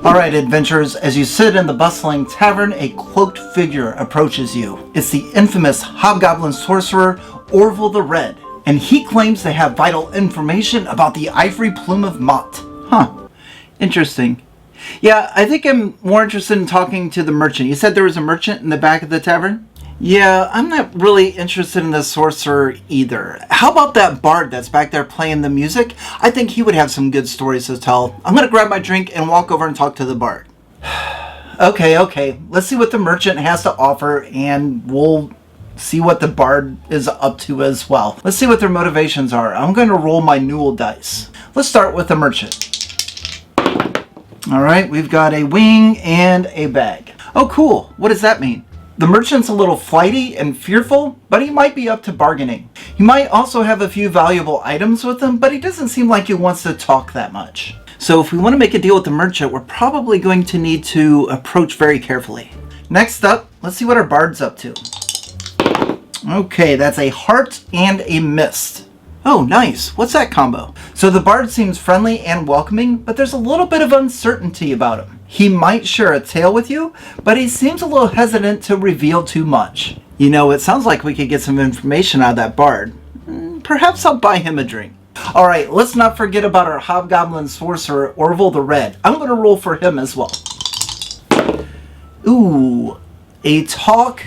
Alright, adventurers, as you sit in the bustling tavern, a cloaked figure approaches you. It's the infamous hobgoblin sorcerer, Orville the Red, and he claims to have vital information about the ivory plume of Mott. Huh. Interesting. Yeah, I think I'm more interested in talking to the merchant. You said there was a merchant in the back of the tavern? Yeah, I'm not really interested in the sorcerer either. How about that bard that's back there playing the music? I think he would have some good stories to tell. I'm gonna grab my drink and walk over and talk to the bard. Okay. Let's see what the merchant has to offer, and we'll see what the bard is up to as well. Let's see what their motivations are. I'm gonna roll my Nuul Dice. Let's start with the merchant. Alright, we've got a wing and a bag. Oh cool, what does that mean? The merchant's a little flighty and fearful, but he might be up to bargaining. He might also have a few valuable items with him, but he doesn't seem like he wants to talk that much. So if we want to make a deal with the merchant, we're probably going to need to approach very carefully. Next up, let's see what our bard's up to. Okay, that's a heart and a mist. Oh, nice. What's that combo? So the bard seems friendly and welcoming, but there's a little bit of uncertainty about him. He might share a tale with you, but he seems a little hesitant to reveal too much. You know, it sounds like we could get some information out of that bard. Perhaps I'll buy him a drink. Alright, let's not forget about our hobgoblin sorcerer, Orville the Red. I'm going to roll for him as well. Ooh, a talk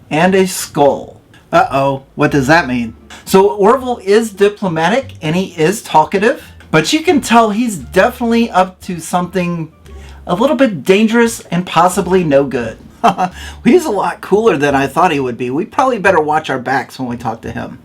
and a skull. Uh-oh, what does that mean? So Orville is diplomatic and he is talkative, but you can tell he's definitely up to something a little bit dangerous and possibly no good. He's a lot cooler than I thought he would be. We probably better watch our backs when we talk to him.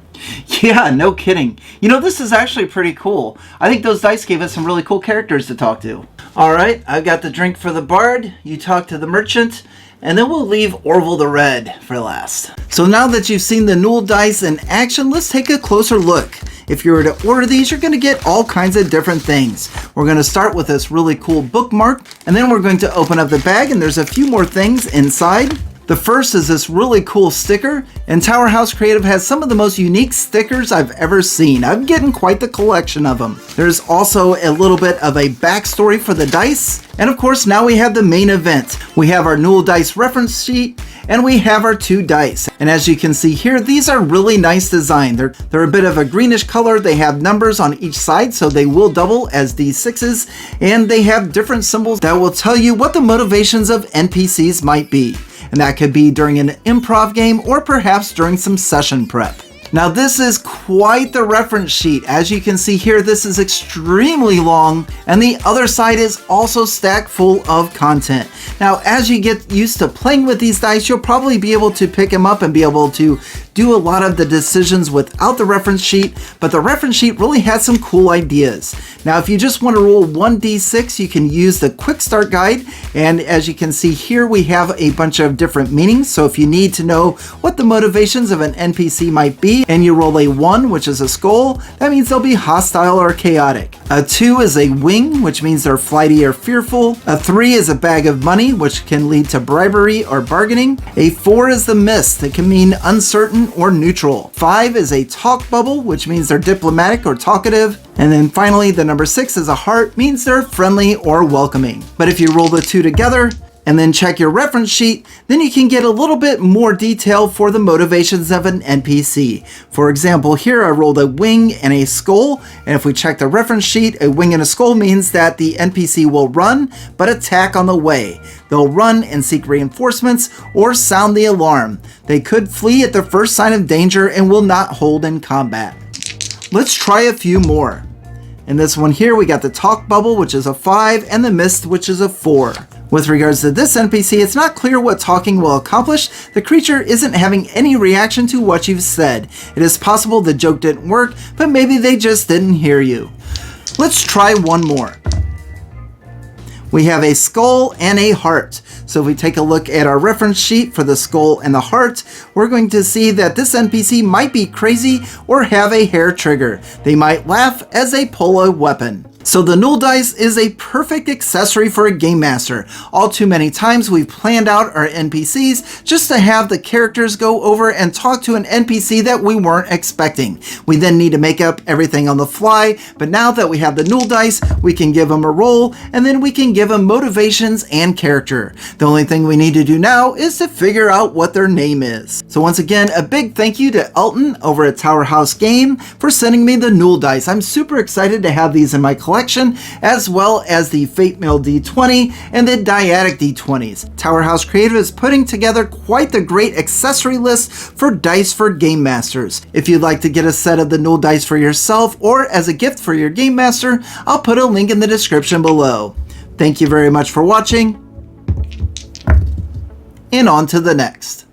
Yeah, no kidding. You know, this is actually pretty cool. I think those dice gave us some really cool characters to talk to. Alright, I've got the drink for the bard, you talk to the merchant, and then we'll leave Orville the Red for last. So now that you've seen the Nuul Dice in action, let's take a closer look. If you were to order these, you're going to get all kinds of different things. We're going to start with this really cool bookmark, and then we're going to open up the bag, and there's a few more things inside. The first is this really cool sticker, and Tower House Creative has some of the most unique stickers I've ever seen. I'm getting quite the collection of them. There's also a little bit of a backstory for the dice, and of course now we have the main event. We have our Nuul Dice reference sheet, and we have our 2 dice. And as you can see here, these are really nice design. They're a bit of a greenish color. They have numbers on each side, so they will double as D6s, and they have different symbols that will tell you what the motivations of NPCs might be. And that could be during an improv game or perhaps during some session prep. Now this is quite the reference sheet. As you can see here, this is extremely long, and the other side is also stacked full of content. Now as you get used to playing with these dice, you'll probably be able to pick them up and be able to do a lot of the decisions without the reference sheet, but the reference sheet really has some cool ideas. Now if you just want to roll 1d6, you can use the quick start guide, and as you can see here, we have a bunch of different meanings. So if you need to know what the motivations of an NPC might be, and you roll a 1, which is a skull, that means they'll be hostile or chaotic. A 2 is a wing, which means they're flighty or fearful. A 3 is a bag of money, which can lead to bribery or bargaining. A 4 is the mist. It can mean uncertain or neutral. 5 is a talk bubble, which means they're diplomatic or talkative. And then finally, the number 6 is a heart, means they're friendly or welcoming. But if you roll the 2 together, and then check your reference sheet, then you can get a little bit more detail for the motivations of an NPC. For example, here I rolled a wing and a skull, and if we check the reference sheet, a wing and a skull means that the NPC will run, but attack on the way. They'll run and seek reinforcements or sound the alarm. They could flee at the first sign of danger and will not hold in combat. Let's try a few more. In this one here, we got the talk bubble, which is a 5, and the mist, which is a 4. With regards to this NPC, it's not clear what talking will accomplish. The creature isn't having any reaction to what you've said. It is possible the joke didn't work, but maybe they just didn't hear you. Let's try one more. We have a skull and a heart. So if we take a look at our reference sheet for the skull and the heart, we're going to see that this NPC might be crazy or have a hair trigger. They might laugh as they pull a weapon. So the Nuul Dice is a perfect accessory for a game master. All too many times we've planned out our NPCs just to have the characters go over and talk to an NPC that we weren't expecting. We then need to make up everything on the fly, but now that we have the Nuul Dice, we can give them a role, and then we can give them motivations and character. The only thing we need to do now is to figure out what their name is. So once again, a big thank you to Elton over at Tower House Game for sending me the Nuul Dice. I'm super excited to have these in my collection, as well as the Fate Mail D20 and the Dyadic D20s. Tower House Creative is putting together quite the great accessory list for dice for game masters. If you'd like to get a set of the Nuul Dice for yourself or as a gift for your game master, I'll put a link in the description below. Thank you very much for watching, and on to the next.